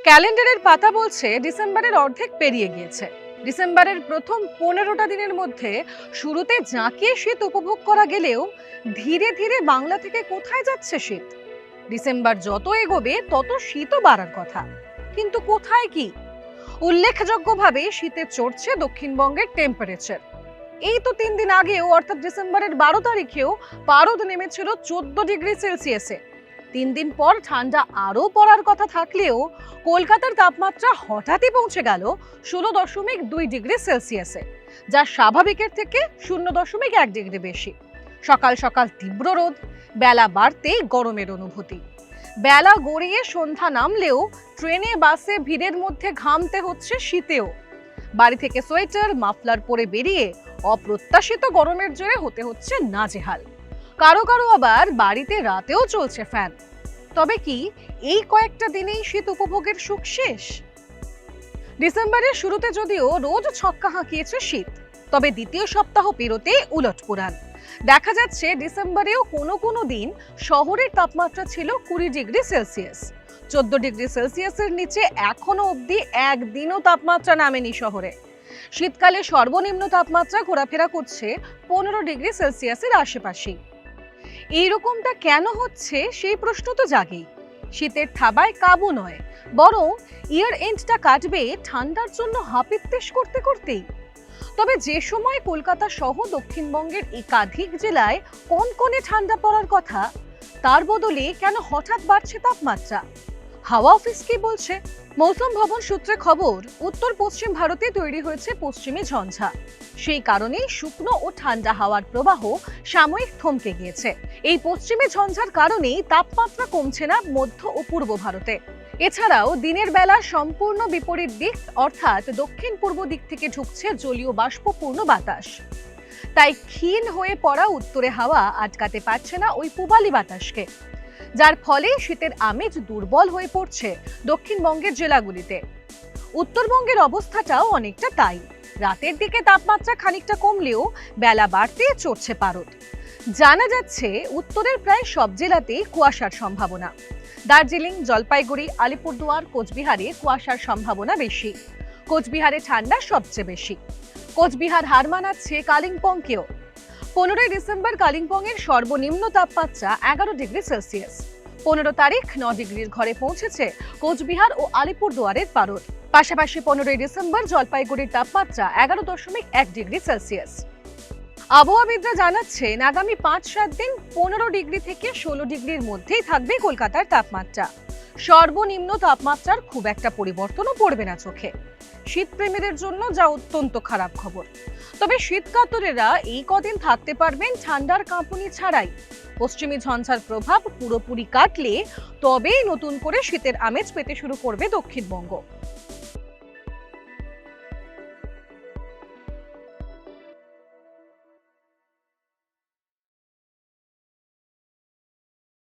ক্যালেন্ডারের পাতা বলছে ডিসেম্বরের অর্ধেক পেরিয়ে গিয়েছে। ডিসেম্বরের প্রথম 15টা দিনের মধ্যে শুরুতে জাঁকিয়ে শীত উপভোগ করা গেলেও ধীরে ধীরে বাংলা থেকে কোথায় যাচ্ছে শীত? ডিসেম্বর যত এগোবে তত শীতও বাড়ার কথা, কিন্তু কোথায় কি? উল্লেখযোগ্যভাবে শীতে চড়ছে দক্ষিণবঙ্গের টেম্পারেচার। এই তো 3 দিন আগেও অর্থাৎ ডিসেম্বরের 12 তারিখেও পারদ নেমেছিল 14 ডিগ্রি সেলসিয়াসে। 3 দিন পর ঠান্ডা আরও পড়ার কথা থাকলেও কলকাতার তাপমাত্রা হঠাৎই পৌঁছে গেল 16.2 ডিগ্রি সেলসিয়াসে, যা স্বাভাবিকের থেকে 0.1 ডিগ্রি বেশি। সকাল সকাল তীব্র রোদ, বেলা বাড়তেই গরমের অনুভূতি। বেলা গড়িয়ে সন্ধ্যা নামলেও ট্রেনে বাসে ভিড়ের মধ্যে ঘামতে হচ্ছে শীতেও। বাড়ি থেকে সোয়েটার মাফলার পরে বেরিয়ে অপ্রত্যাশিত গরমের জোরে হতে হচ্ছে নাজেহাল। কারো কারো আবার বাড়িতে রাতেও চলছে ফ্যান। তবে কি এই কয়েকটা দিনেই শীত উপভোগের সুখ শেষ? ডিসেম্বরের শুরুতে যদিও রোজ ছক্কা হাঁকিয়েছে শীত, তবে দ্বিতীয় সপ্তাহ পেরোতে উলটপুরাণ। দেখা যাচ্ছে ডিসেম্বরেও কোনো কোনো দিন শহরের তাপমাত্রা ছিল 20 ডিগ্রি সেলসিয়াস। 14 ডিগ্রি সেলসিয়াসের নিচে এখনো অবধি একদিনও তাপমাত্রা নামেনি শহরে। শীতকালে সর্বনিম্ন তাপমাত্রা ঘোরাফেরা করছে 15 ডিগ্রি সেলসিয়াসের আশেপাশেই। এইরকমটা কেন হচ্ছে সেই প্রশ্ন তো জাগেই। শীতের থাবায় কাবু নয়, বরং ইয়ার এন্ডটা কাটবে ঠান্ডার জন্য হাপিত্তেশ করতে করতেই। তবে যে সময় কলকাতা সহ দক্ষিণবঙ্গের একাধিক জেলায় কনকনে ঠান্ডা পড়ার কথা, তার বদলে কেন হঠাৎ বাড়ছে তাপমাত্রা? হাওয়া অফিস কি বলছে? মৌসুম ভবন সূত্রে খবর, উত্তর পশ্চিম ভারতে তৈরি হয়েছে পশ্চিমী ঝঞ্ঝা। সেই কারণেই শুকনো ও ঠান্ডা হাওয়ার প্রবাহ সাময়িক থমকে গিয়েছে। এই পশ্চিমী ঝঞ্ঝার কারণেই তাপমাত্রা কমছে না মধ্য ও পূর্ব ভারতে। এছাড়াও দিনের বেলা সম্পূর্ণ বিপরীত দিক অর্থাৎ দক্ষিণ পূর্ব দিক থেকে ঢুকছে জলীয় বাষ্পপূর্ণ বাতাস। তাই ক্ষীণ হয়ে পড়া উত্তরে হাওয়া আটকাতে পারছে না ওই পূবালি বাতাসকে, যার ফলে শীতের আমেজ দুর্বল হয়ে পড়ছে দক্ষিণবঙ্গের জেলাগুলিতে। উত্তরবঙ্গের অবস্থাটাও অনেকটা তাই। রাতের দিকে তাপমাত্রা খানিকটা কমলেও বেলা বাড়তে চড়ছে পারদ। জানা যাচ্ছে উত্তরের প্রায় সব জেলাতেই কুয়াশার সম্ভাবনা। দার্জিলিং, জলপাইগুড়ি, আলিপুরদুয়ার, কোচবিহারে কুয়াশার সম্ভাবনা বেশি। কোচবিহারে ঠান্ডা সবচেয়ে বেশি। কোচবিহার হার মানাচ্ছে কালিম্পংকেও। 15 ডিসেম্বর কালিম্পংয়ের সর্বনিম্ন তাপমাত্রা 11 ডিগ্রি সেলসিয়াস। 15 তারিখ 9 ডিগ্রির ঘরে পৌঁছেছে কোচবিহার ও আলিপুরদুয়ারের পারদ। পাশাপাশি 15 ডিসেম্বর জলপাইগুড়ির তাপমাত্রা 11.1 ডিগ্রি সেলসিয়াস। আবহাওয়াবিদরা জানাচ্ছেন আগামী 5-7 দিন 15 ডিগ্রি থেকে 16 ডিগ্রির মধ্যেই থাকবে কলকাতার তাপমাত্রা। সর্বনিম্ন তাপমাত্রার খুব একটা পরিবর্তনও পড়বে না চোখে। শীতপ্রেমীদের জন্য যা অত্যন্ত খারাপ খবর। তবে শীতকাতরেরা এই কদিন থাকতে পারবেন ঠান্ডার কাঁপুনি ছাড়াই। পশ্চিমী ঝঞ্ঝার প্রভাব পুরোপুরি কাটলে তবেই নতুন করে শীতের আমেজ পেতে শুরু করবে দক্ষিণবঙ্গ।